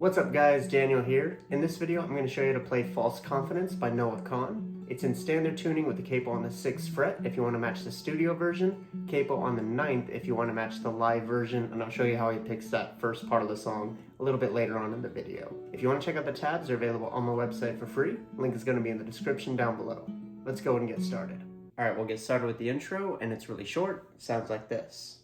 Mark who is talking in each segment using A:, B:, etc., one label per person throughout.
A: What's up guys, Daniel here. In this video I'm going to show you how to play False Confidence by Kahan. It's in standard tuning with the capo on the 6th fret if you want to match the studio version, capo on the 9th if you want to match the live version, and I'll show you how he picks that first part of the song a little bit later on in the video. If you want to check out the tabs, they're available on my website for free. Link is going to be in the description down below. Let's go and get started. Alright, we'll get started with the intro, and it's really short. It sounds like this.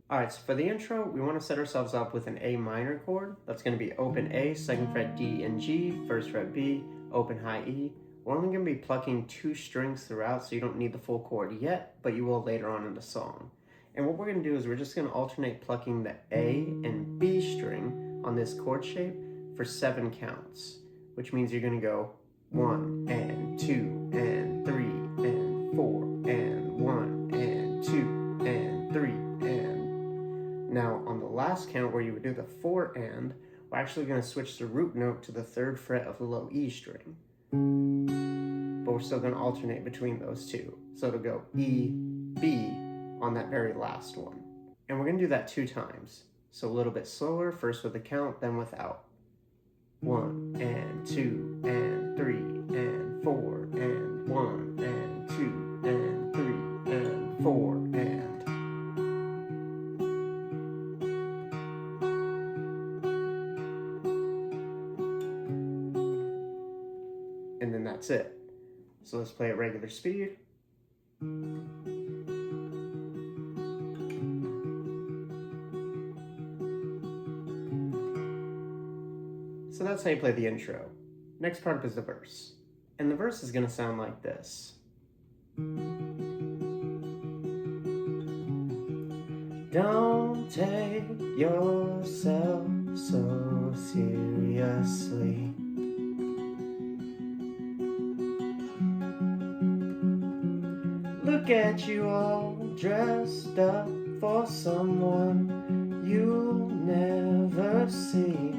A: Alright, so for the intro, we want to set ourselves up with an A minor chord. That's going to be open A, 2nd fret D and G, 1st fret B, open high E. We're only going to be plucking 2 strings throughout, so you don't need the full chord yet, but you will later on in the song. And what we're going to do is we're just going to alternate plucking the A and B string on this chord shape for 7 counts, which means you're going to go 1 and 2 and 3 and 4 and 1 and 2 and 3 and. Now on the last count where you would do the 4 and, we're actually going to switch the root note to the 3rd fret of the low E string. But we're still going to alternate between those two. So it'll go E, B on that very last one. And we're going to do that 2 times. So a little bit slower, first with a count, then without. 1 and 2 and 3 and 4 and 1 and 2 and 3 and 4 and. And then that's it. So let's play at regular speed. So that's how you play the intro. Next part is the verse. And the verse is going to sound like this. Don't take yourself so seriously. Look at you all dressed up for someone you'll never see.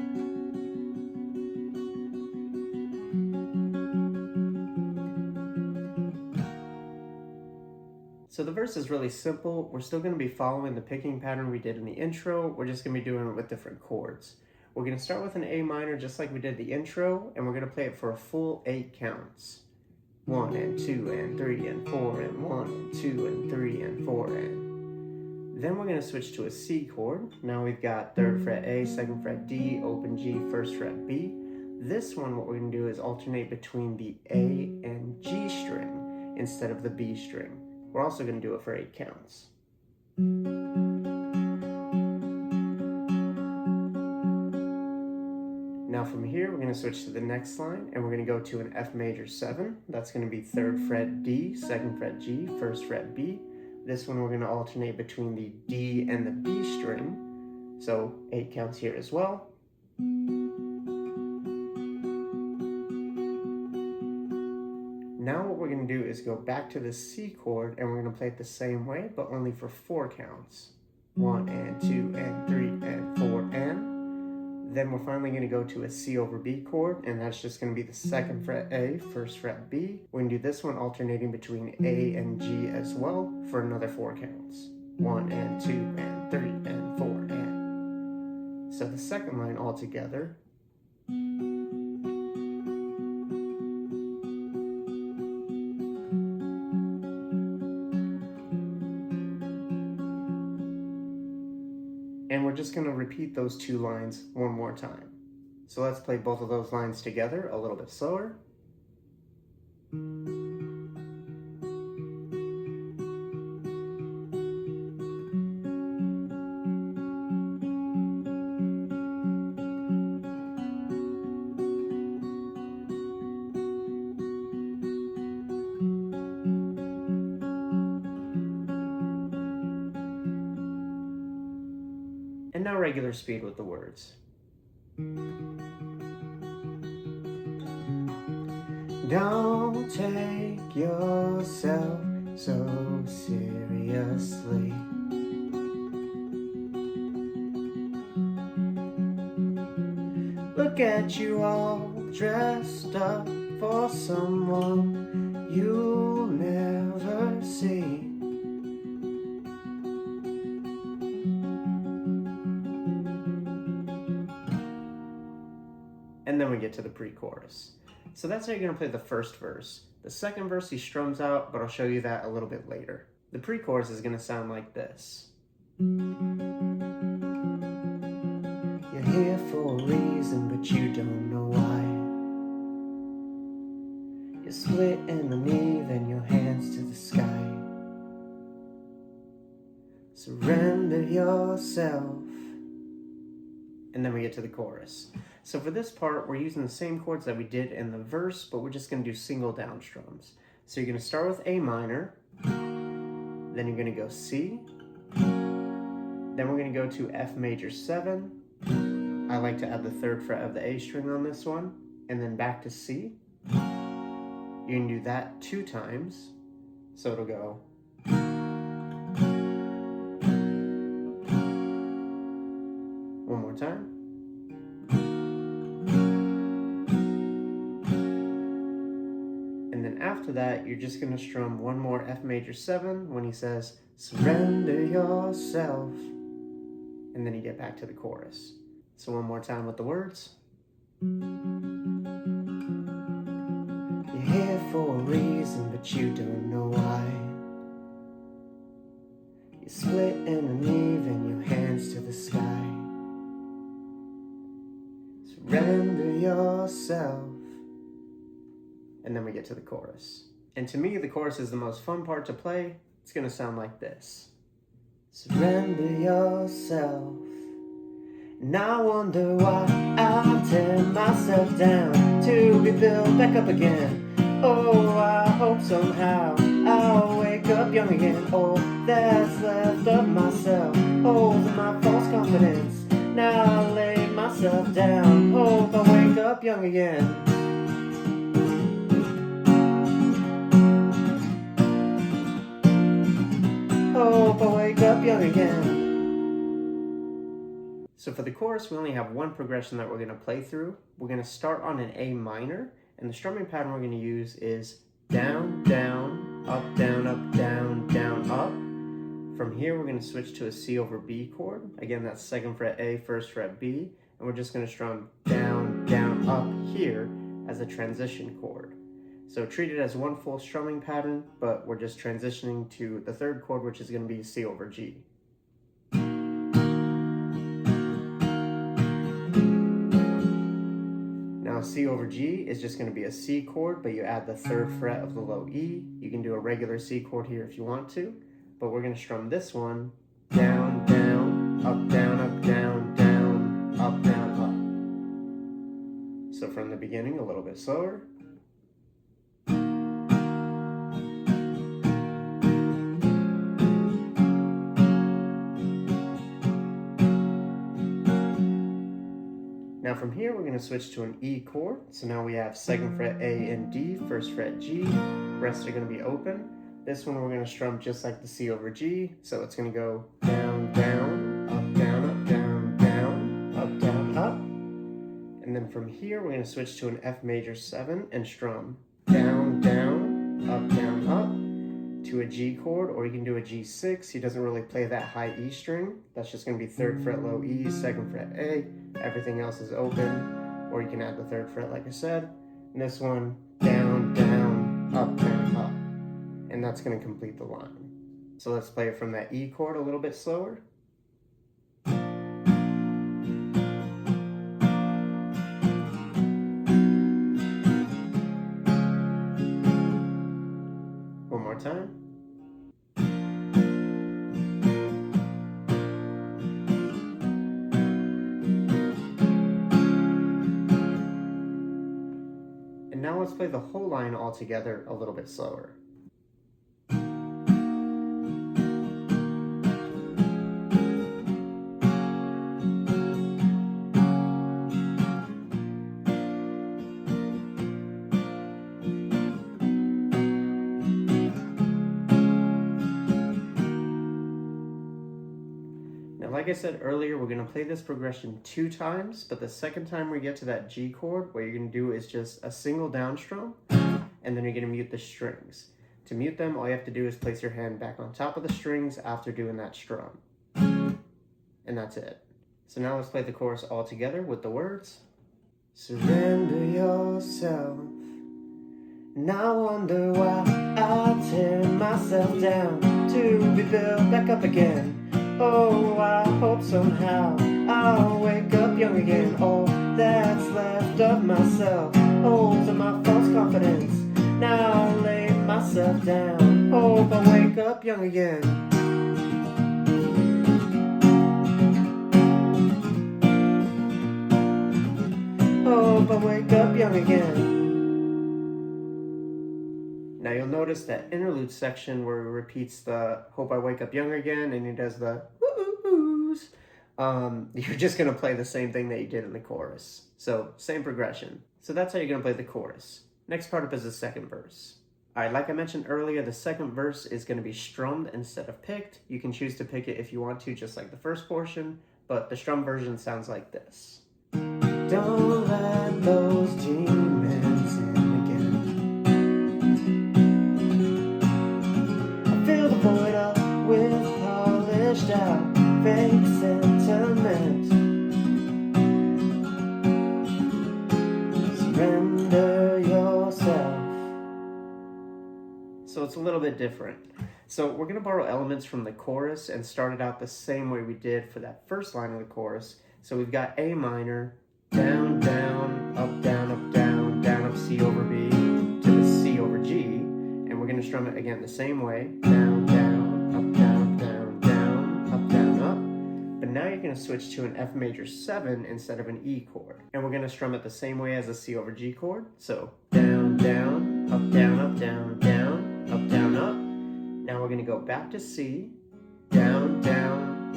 A: So the verse is really simple. We're still going to be following the picking pattern we did in the intro. We're just going to be doing it with different chords. We're going to start with an A minor just like we did the intro, and we're going to play it for a full 8 counts. 1 and 2 and 3 and 4 and 1 and 2 and 3 and 4 and. Then we're going to switch to a C chord. Now we've got 3rd fret A, 2nd fret D, open G, 1st fret B. This one, what we're going to do is alternate between the A and G string instead of the B string. We're also going to do it for 8 counts. Now from here, we're going to switch to the next line, and we're going to go to an F major 7. That's going to be 3rd fret D, 2nd fret G, 1st fret B. This one we're going to alternate between the D and the B string. So 8 counts here as well. Now what we're going to do is go back to the C chord, and we're going to play it the same way, but only for 4 counts. 1 and 2 and 3 and 4 and. Then we're finally going to go to a C over B chord, and that's just going to be the 2nd fret A, 1st fret B. We're going to do this one alternating between A and G as well for another 4 counts. 1 and 2 and 3 and 4 and. So the second line all together. And we're just going to repeat those 2 lines one more time. So let's play both of those lines together a little bit slower. And now regular speed with the words. Don't take yourself so seriously. Look at you all dressed up for someone you'll never we get to the pre-chorus. So that's how you're going to play the first verse. The second verse he strums out, but I'll show you that a little bit later. The pre-chorus is going to sound like this. You're here for a reason, but you don't know why. You're split in the knee, then your hands to the sky. Surrender yourself. And then we get to the chorus. So for this part, we're using the same chords that we did in the verse, but we're just going to do single down strums. So you're going to start with A minor, then you're going to go C, then we're going to go to F major 7. I like to add the 3rd fret of the A string on this one, and then back to C. You can do that 2 times, so it'll go. One more time. And then after that, you're just going to strum one more F major 7 when he says, surrender yourself. And then you get back to the chorus. So one more time with the words. You're here for a reason, but you don't know why. You're split in the knee, then your hands to the sky. Surrender yourself. And then we get to the chorus. And to me, the chorus is the most fun part to play. It's going to sound like this. Surrender yourself. And I wonder why I tear myself down to be built back up again. Oh, I hope somehow I'll wake up young again. All that's left of myself holds my false confidence. Now I lay myself down. Hope I wake up young again. Hope I wake up young again. So for the chorus, we only have one progression that we're going to play through. We're going to start on an A minor, and the strumming pattern we're going to use is down, down, up, down, up, down, down, up. From here, we're going to switch to a C over B chord. Again, that's 2nd fret A, 1st fret B, and we're just going to strum down, down, up here as a transition chord. So treat it as one full strumming pattern, but we're just transitioning to the 3rd chord, which is going to be C over G. Now C over G is just going to be a C chord, but you add the 3rd fret of the low E. You can do a regular C chord here if you want to, but we're going to strum this one down, down, up, down, up, down, down, up, down, up. So from the beginning, a little bit slower. Now from here, we're going to switch to an E chord. So now we have 2nd fret A and D, 1st fret G. Rest are going to be open. This one we're going to strum just like the C over G. So it's going to go down, down, up, down, up, down, down, up, down, up. And then from here, we're going to switch to an F major 7 and strum down, down, up, down, up to a G chord, or you can do a G6. He doesn't really play that high E string. That's just going to be 3rd fret low E, 2nd fret A. Everything else is open, or you can add the 3rd fret like I said. And this one, down, down, up, up. And that's going to complete the line. So let's play it from that E chord a little bit slower. One more time. And now let's play the whole line all together a little bit slower. Like I said earlier, we're going to play this progression 2 times, but the second time we get to that G chord, what you're going to do is just a single down strum, and then you're going to mute the strings. To mute them, all you have to do is place your hand back on top of the strings after doing that strum. And that's it. So now let's play the chorus all together with the words. Surrender yourself. And I wonder why I tear myself down to be built back up again. Oh, I hope somehow I'll wake up young again. All that's left of myself holds in my false confidence. Now I'll lay myself down. Hope I wake up young again. Hope I wake up young again. Now you'll notice that interlude section where he repeats the hope I wake up young again and he does the woo-oohs. You're just going to play the same thing that you did in the chorus. So same progression. So that's how you're going to play the chorus. Next part up is the second verse. Alright, like I mentioned earlier, the second verse is going to be strummed instead of picked. You can choose to pick it if you want to, just like the first portion, but the strum version sounds like this. Don't let those demons in again. I fill the void up with polished out fake sentiment. Surrender yourself. So it's a little bit different. So we're going to borrow elements from the chorus and start it out the same way we did for that first line of the chorus. So we've got A minor, down, down, up, down, up, down, down, up, C over B, to the C over G. And we're going to strum it again the same way. Down, down, up, down, up, down, down, up, down, up. But now you're going to switch to an F major 7 instead of an E chord. And we're going to strum it the same way as a C over G chord. So down, down, up, down, up, down, down, up, down, up. Now we're going to go back to C, down, down,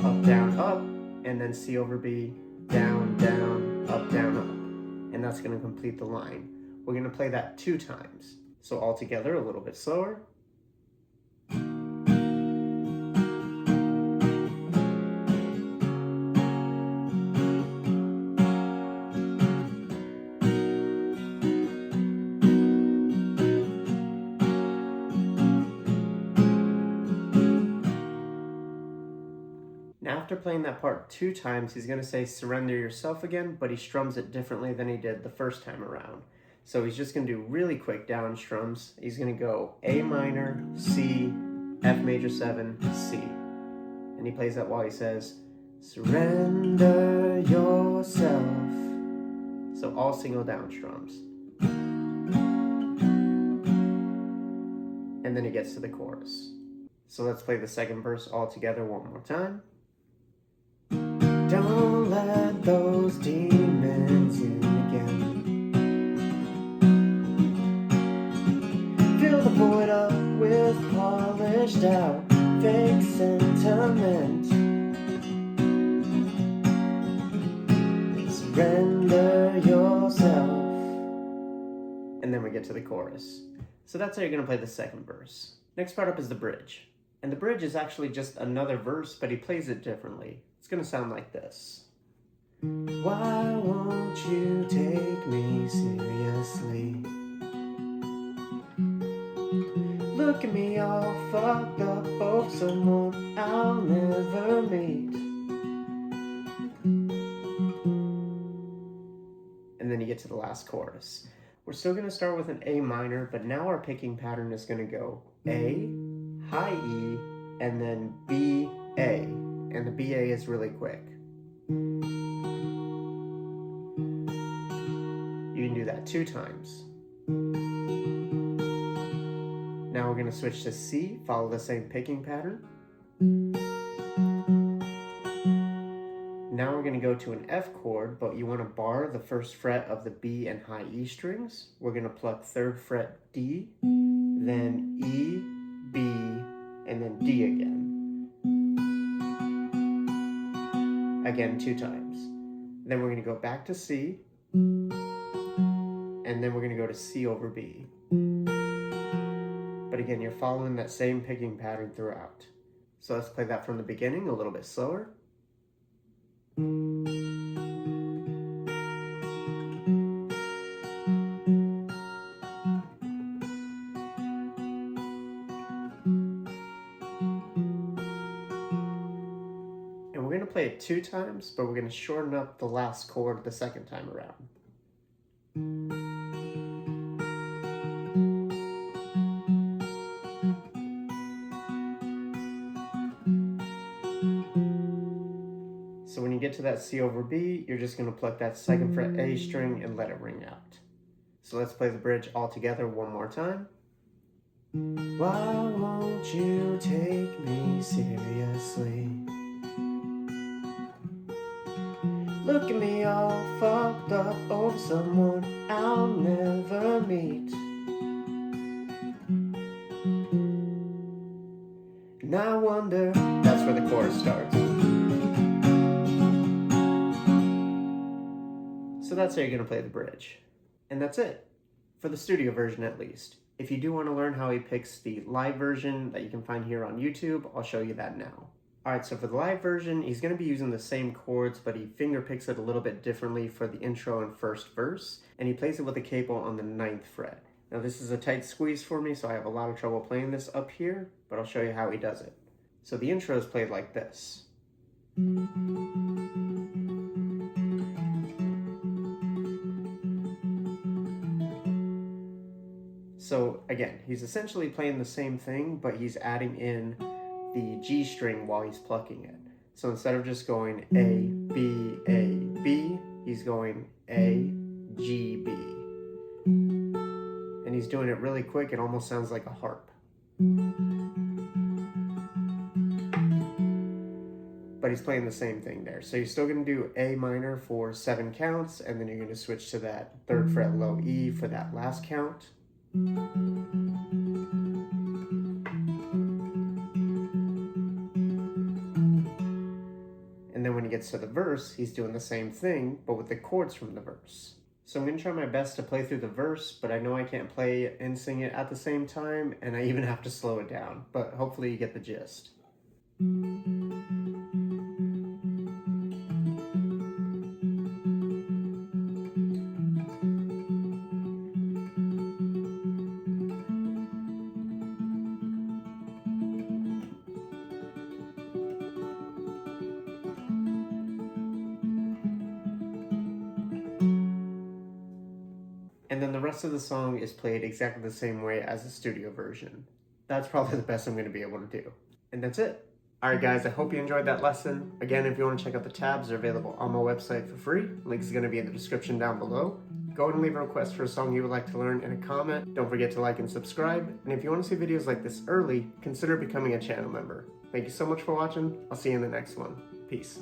A: up, and then C over B, down, down, up, and that's going to complete the line. We're going to play that 2 times. So all together, a little bit slower. Now after playing that part 2 times, he's going to say surrender yourself again, but he strums it differently than he did the first time around. So he's just going to do really quick down strums. He's going to go A minor, C, F major 7, C. And he plays that while he says, surrender yourself. So all single down strums. And then he gets to the chorus. So let's play the second verse all together one more time. Don't let those demons in again. Fill the void up with polished out fake sentiment. Surrender yourself. And then we get to the chorus. So that's how you're going to play the second verse. Next part up is the bridge. And the bridge is actually just another verse, but he plays it differently. It's going to sound like this. Why won't you take me seriously? Look at me all fucked up, hope someone I'll never meet. And then you get to the last chorus. We're still going to start with an A minor, but now our picking pattern is going to go A, high E, and then B, A. And the BA is really quick. You can do that 2 times. Now we're going to switch to C, follow the same picking pattern. Now we're going to go to an F chord, but you want to bar the first fret of the B and high E strings. We're going to pluck 3rd fret D, then E, B, and then D again. Again 2 times. Then we're going to go back to C, and then we're going to go to C over B. But again, you're following that same picking pattern throughout. So let's play that from the beginning, a little bit slower. We're going to play it 2 times, but we're going to shorten up the last chord the second time around. you get to that C over B, you're just going to pluck that 2nd fret A string and let it ring out. So let's play the bridge all together one more time. Why won't you take me seriously? Look at me all fucked up over someone I'll never meet. And I wonder, that's where the chorus starts. So that's how you're going to play the bridge. And that's it, for the studio version at least. If you do want to learn how he picks the live version that you can find here on YouTube, I'll show you that now. Alright, so for the live version, he's going to be using the same chords, but he finger picks it a little bit differently for the intro and first verse, and he plays it with a capo on the 9th fret. Now this is a tight squeeze for me, so I have a lot of trouble playing this up here, but I'll show you how he does it. So the intro is played like this. So again, he's essentially playing the same thing, but he's adding in the G string while he's plucking it. So instead of just going A, B, he's going A, G, B. And he's doing it really quick, it almost sounds like a harp. But he's playing the same thing there. So you're still going to do A minor for 7 counts, and then you're going to switch to that 3rd fret low E for that last count. And then when he gets to the verse, he's doing the same thing, but with the chords from the verse. So I'm going to try my best to play through the verse, but I know I can't play it and sing it at the same time, and I even have to slow it down, but hopefully you get the gist. And then the rest of the song is played exactly the same way as the studio version. That's probably the best I'm going to be able to do. And that's it. Alright guys, I hope you enjoyed that lesson. Again, if you want to check out the tabs, they're available on my website for free. Link is going to be in the description down below. Go ahead and leave a request for a song you would like to learn in a comment. Don't forget to like and subscribe. And if you want to see videos like this early, consider becoming a channel member. Thank you so much for watching. I'll see you in the next one. Peace.